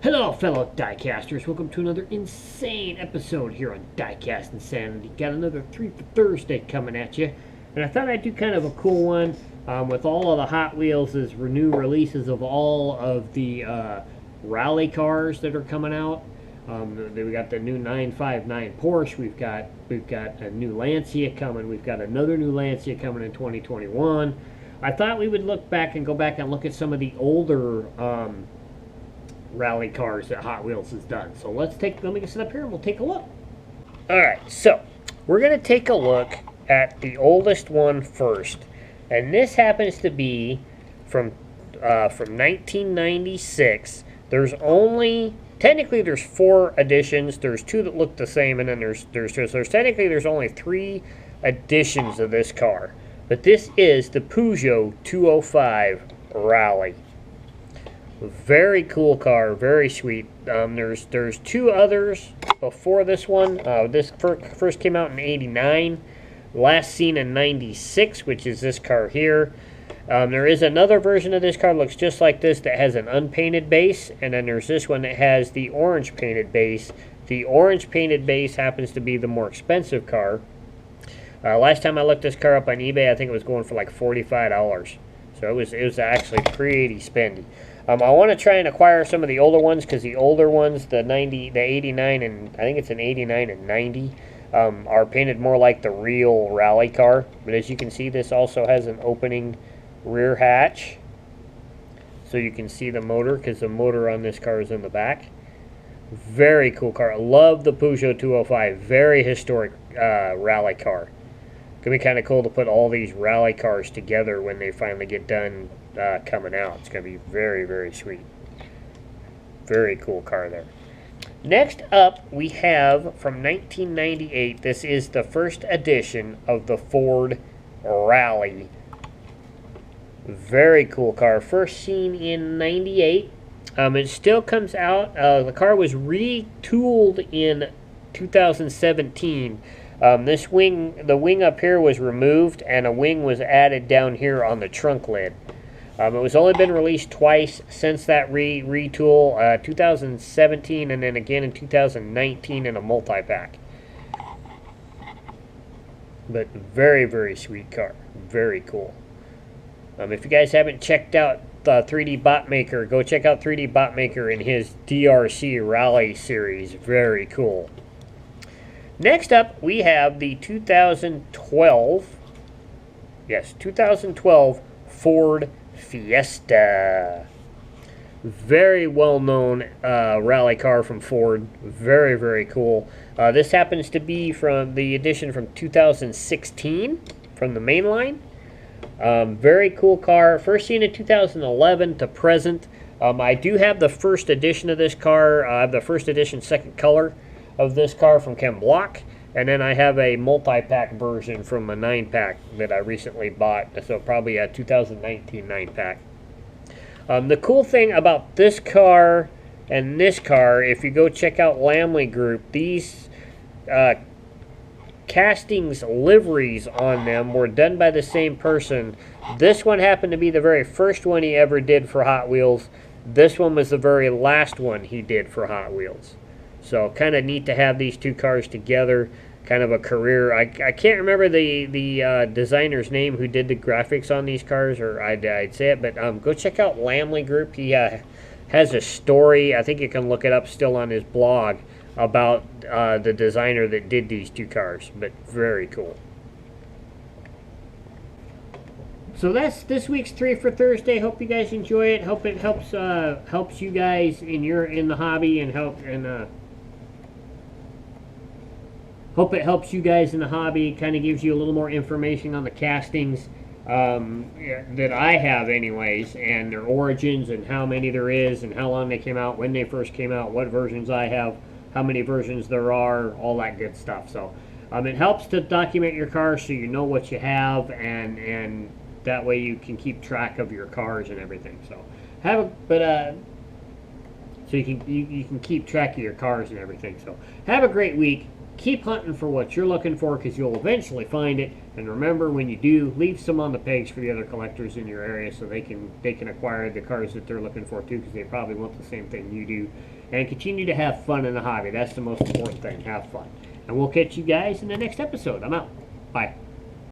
Hello, fellow diecasters. Welcome to another insane episode here on Diecast Insanity. Got another 3 for Thursday coming at you. And I thought I'd do kind of a cool one with all of the Hot Wheels' new releases of all of the rally cars that are coming out. We got the new 959 Porsche. We've got a new Lancia coming. We've got another new Lancia coming in 2021. I thought we would go back and look at some of the older rally cars that Hot Wheels has done. So let me get set up here and we'll take a look. Alright, so we're going to take a look at the oldest one first. And this happens to be from 1996. Technically there's 4 editions. There's 2 that look the same, and then there's only 3 editions of this car. But this is the Peugeot 205 Rally. Very cool car, very sweet. There's 2 others before this one. This first came out in '89, last seen in '96, which is this car here. There is another version of this car that looks just like this that has an unpainted base, and then there's this one that has the orange painted base. The orange painted base happens to be the more expensive car. Last time I looked this car up on eBay, I think it was going for like $45. So it was actually pretty spendy. I want to try and acquire some of the older ones, because the older ones, the 89 and I think it's an 89 and 90, are painted more like the real rally car. But as you can see, this also has an opening rear hatch, so you can see the motor, because the motor on this car is in the back. Very cool car. I love the Peugeot 205. Very historic rally car. Gonna be kind of cool to put all these rally cars together when they finally get done coming out. It's gonna be very, very sweet. Very cool car there. Next up, we have from 1998. This is the first edition of the Ford Rally. Very cool car. First seen in '98. It still comes out. The car was retooled in 2017. The wing up here was removed, and a wing was added down here on the trunk lid. It was only been released twice since that retool, 2017 and then again in 2019 in a multi-pack. But very, very sweet car. Very cool. If you guys haven't checked out 3D Bot Maker, go check out 3D Bot Maker in his DRC Rally series. Very cool. Next up, we have the 2012 Ford Fiesta. Very well-known rally car from Ford. Very, very cool. This happens to be from the edition from 2016 from the main line. Very cool car. First seen in 2011 to present. I do have the first edition of this car. I have the first edition second color of this car from Ken Block, and then I have a multi-pack version from a 9-pack that I recently bought, so probably a 2019 9-pack. The cool thing about this car and this car, if you go check out Lamley Group, these castings liveries on them were done by the same person. This one happened to be the very first one he ever did for Hot Wheels. This one was the very last one he did for Hot Wheels. So kind of neat to have these 2 cars together. Kind of a career. I can't remember the designer's name who did the graphics on these cars, or I'd say it, but go check out Lamley Group. He has a story. I think you can look it up still on his blog about the designer that did these 2 cars. But very cool. So that's this week's 3 for Thursday. Hope you guys enjoy it. Hope it helps you guys in the hobby, and hope it helps you guys in the hobby. Kind of gives you a little more information on the castings that I have anyways, and their origins, and how many there is, and how long they came out, when they first came out, what versions I have, how many versions there are, all that good stuff. So it helps to document your car so you know what you have, and that way you can keep track of your cars and everything. So so you can keep track of your cars and everything. So have a great week. keep hunting for what you're looking for, because you'll eventually find it. And remember, when you do, leave some on the pegs for the other collectors in your area, so they can acquire the cars that they're looking for too, because they probably want the same thing you do. And continue to have fun in the hobby. That's the most important thing. Have fun. And we'll catch you guys in the next episode. I'm out. Bye.